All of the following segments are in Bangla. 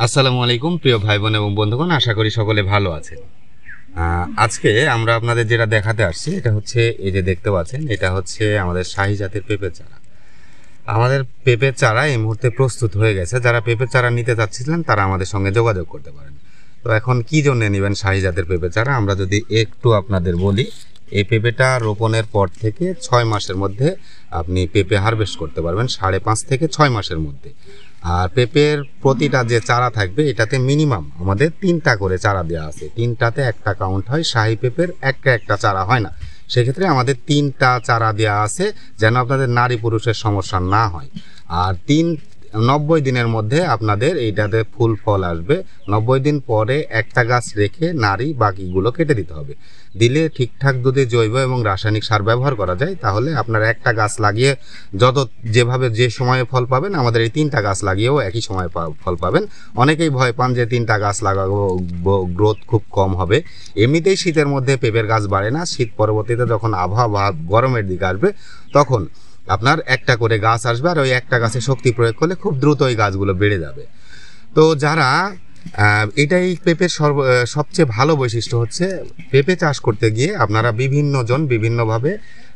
আসসালামু আলাইকুম প্রিয় ভাই বোন এবং বন্ধুগণ, আশা করি সকলে ভালো আছেন। আজকে আমরা আপনাদের যেটা দেখাতে আসছি এটা হচ্ছে এই যে দেখতে পাচ্ছেন, এটা হচ্ছে আমাদের শাহী জাতের পেঁপের চারা। আমাদের পেঁপের চারা এই মুহূর্তে প্রস্তুত হয়ে গেছে। যারা পেঁপের চারা নিতে চাচ্ছিলেন তারা আমাদের সঙ্গে যোগাযোগ করতে পারেন। তো এখন কি জন্য নেবেন শাহী জাতের পেঁপের চারা আমরা যদি একটু আপনাদের বলি, এই পেঁপেটা রোপণের পর থেকে 6 মাসের মধ্যে আপনি পেঁপে হারভেস্ট করতে পারবেন, 5.5 থেকে 6 মাসের মধ্যে। আর পেঁপের প্রতিটা যে চারা থাকবে এটাতে মিনিমাম আমাদের 3টা করে চারা দেওয়া আছে, 3টাতে একটা কাউন্ট হয়। শাহী পেঁপের একটা চারা হয় না, সেক্ষেত্রে আমাদের 3টা চারা দেওয়া আছে যেন আপনাদের নারী পুরুষের সমস্যা না হয়। আর 90 দিনের মধ্যে আপনাদের এইটাতে ফুল ফল আসবে। 90 দিন পরে একটা গাছ রেখে নারী বাকিগুলো কেটে দিতে হবে। দিলে ঠিকঠাক যদি জৈব এবং রাসায়নিক সার ব্যবহার করা যায় তাহলে আপনার একটা গাছ লাগিয়ে যেভাবে যে সময়ে ফল পাবেন, আমাদের এই 3টা গাছ লাগিয়েও একই সময়ে ফল পাবেন। অনেকেই ভয় পান যে 3টা গাছ লাগাবো, গ্রোথ খুব কম হবে। এমনিতেই শীতের মধ্যে পেঁপের গাছ বাড়ে না। শীত পরবর্তীতে যখন আবহাওয়া গরমের দিকে আসবে তখন আপনার একটা করে গাছ আসবে, আর ওই একটা গাছে শক্তি প্রয়োগ করলে খুব দ্রুত ওই গাছগুলো বেড়ে যাবে। তো যারা এটাই পেঁপের সবচেয়ে ভালো বৈশিষ্ট্য হচ্ছে, পেঁপে চাষ করতে গিয়ে আপনারা বিভিন্নভাবে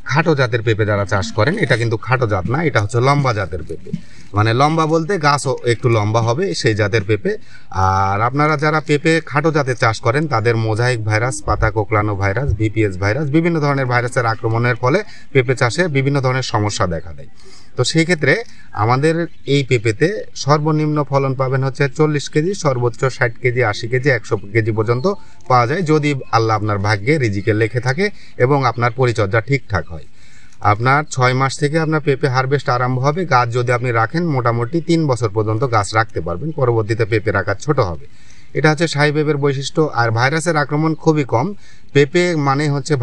খাটো জাতের পেঁপে যারা চাষ করেন, এটা কিন্তু খাটো জাত না, এটা হচ্ছে লম্বা জাতের পেঁপে। মানে লম্বা বলতে গাছও একটু লম্বা হবে সেই জাতের পেঁপে। আর আপনারা যারা পেঁপে খাটো জাতের চাষ করেন তাদের মোজাইক ভাইরাস, পাতা কোঁকড়ানো ভাইরাস, ভিপিএস ভাইরাস, বিভিন্ন ধরনের ভাইরাসের আক্রমণের ফলে পেঁপে চাষে বিভিন্ন ধরনের সমস্যা দেখা দেয়। তো সেই ক্ষেত্রে আমাদের এই পেঁপেতে সর্বনিম্ন ফলন পাবেন হচ্ছে 40 কেজি, সর্বোচ্চ 60 কেজি, 80 কেজি, 100 কেজি পর্যন্ত পাওয়া যায় যদি আল্লাহ আপনার ভাগ্যে রিজিকে লেখে থাকে এবং আপনার পরিচর্যা ঠিকঠাক হয়। আপনার 6 মাস থেকে আপনার পেঁপে হারভেস্ট আরম্ভ হবে। গাছ যদি আপনি রাখেন মোটামুটি 3 বছর পর্যন্ত গাছ রাখতে পারবেন, পরবর্তীতে পেঁপের আকার ছোট হবে। এটা হচ্ছে শাহী পেঁপের বৈশিষ্ট্য। আর ভাইরাসের আক্রমণ খুবই কম। পেঁপে মানে হচ্ছে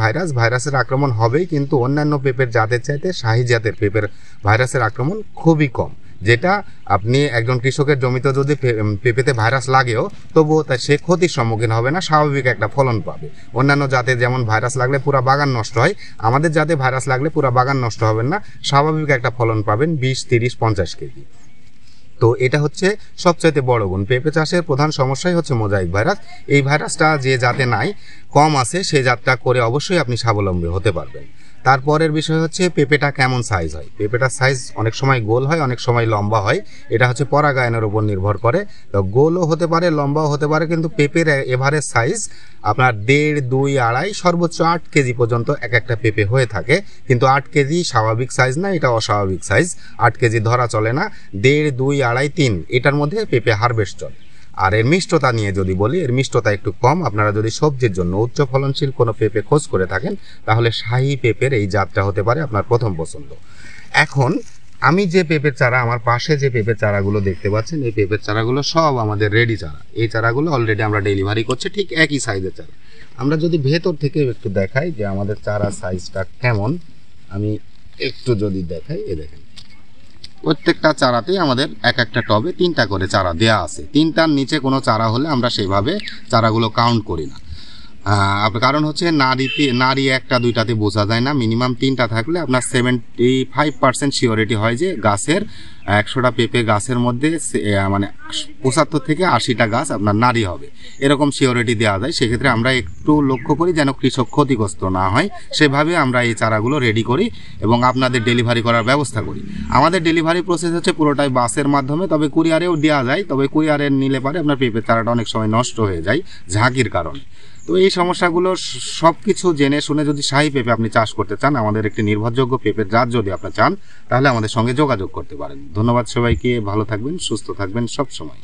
ভাইরাসের আক্রমণ হবেই, কিন্তু অন্যান্য পেঁপের জাতের চাইতে শাহী জাতের পেঁপের ভাইরাসের আক্রমণ খুবই কম। যেটা আপনি একজন কৃষকের জমিতে যদি পেঁপেতে ভাইরাস লাগেও তবুও সে ক্ষতির সম্মুখীন হবে না, স্বাভাবিক একটা ফলন পাবে। অন্যান্য জাতে যেমন ভাইরাস লাগলে পুরো বাগান নষ্ট হয়, আমাদের জাতে ভাইরাস লাগলে পুরো বাগান নষ্ট হবেন না, স্বাভাবিক একটা ফলন পাবেন 20, 30, 50 কেজি। তো এটা হচ্ছে সবচাইতে বড় গুণ। পেঁপে চাষের প্রধান সমস্যাই হচ্ছে মোজাইক ভাইরাস। এই ভাইরাসটা যে জাতে নাই, কম আছে, সেই জাতটা করে অবশ্যই আপনি স্বাবলম্বী হতে পারবেন। তারপরের বিষয় হচ্ছে পেঁপেটা কেমন সাইজ হয়। পেঁপেটার সাইজ অনেক সময় গোল হয়, অনেক সময় লম্বা হয়। এটা হচ্ছে পরাগায়নের উপর নির্ভর করে। তো গোলও হতে পারে, লম্বাও হতে পারে, কিন্তু পেঁপের এভারেজ সাইজ আপনার 1.5, 2, 2.5, সর্বোচ্চ 8 কেজি পর্যন্ত একটা পেঁপে হয়ে থাকে। কিন্তু 8 কেজি স্বাভাবিক সাইজ না, এটা অস্বাভাবিক সাইজ। 8 কেজি ধরা চলে না। 1.5, 2, 2.5, 3 এটার মধ্যে পেঁপে হারভেস্ট চলে। আর এর মিষ্টতা নিয়ে যদি বলি, এর মিষ্টতা একটু কম। আপনারা যদি সবজির জন্য উচ্চ ফলনশীল কোনো পেঁপে খোঁজ করে থাকেন তাহলে শাহী পেঁপের এই জাতটা হতে পারে আপনার প্রথম পছন্দ। এখন আমি যে পেঁপের চারা, আমার পাশে যে পেঁপের চারাগুলো দেখতে পাচ্ছেন, এই পেঁপের চারাগুলো সব আমাদের রেডি চারা। এই চারাগুলো অলরেডি আমরা ডেলিভারি করছি, ঠিক একই সাইজের চারা। আমরা যদি ভেতর থেকে একটু দেখাই যে আমাদের চারা সাইজটা কেমন, আমি একটু যদি দেখাই, এ দেখেন প্রত্যেকটা চারাতেই আমাদের একটা টবে 3টা করে চারা দেয়া আছে। 3টার নিচে কোনো চারা হলে আমরা সেইভাবে চারাগুলো কাউন্ট করি না। কারণ হচ্ছে নারী 1টা 2টাতে বোঝা যায় না। মিনিমাম 3টা থাকলে আপনার 75% সিওরিটি হয় যে গাছের 100টা পেঁপে গাছের মধ্যে মানে 75 থেকে 80টা গাছ আপনার নারী হবে, এরকম সিওরিটি দেওয়া যায়। সেক্ষেত্রে আমরা একটু লক্ষ্য করি যেন কৃষক ক্ষতিগ্রস্ত না হয়, সেভাবে আমরা এই চারাগুলো রেডি করি এবং আপনাদের ডেলিভারি করার ব্যবস্থা করি। আমাদের ডেলিভারি প্রসেস হচ্ছে পুরোটাই বাসের মাধ্যমে, তবে কুরিয়ারেও দেওয়া যায়। তবে কুরিয়ারে নিলে পারে আপনার পেঁপের চারাটা অনেক সময় নষ্ট হয়ে যায় ঝাঁকির কারণে। তো এই সমস্যাগুলো সব কিছু জেনে শুনে যদি শাহী পেঁপে আপনি চাষ করতে চান, আমাদের একটি নির্ভরযোগ্য পেঁপের জাত যদি আপনি চান, তাহলে আমাদের সঙ্গে যোগাযোগ করতে পারেন। ধন্যবাদ সবাইকে, ভালো থাকবেন, সুস্থ থাকবেন সব সময়।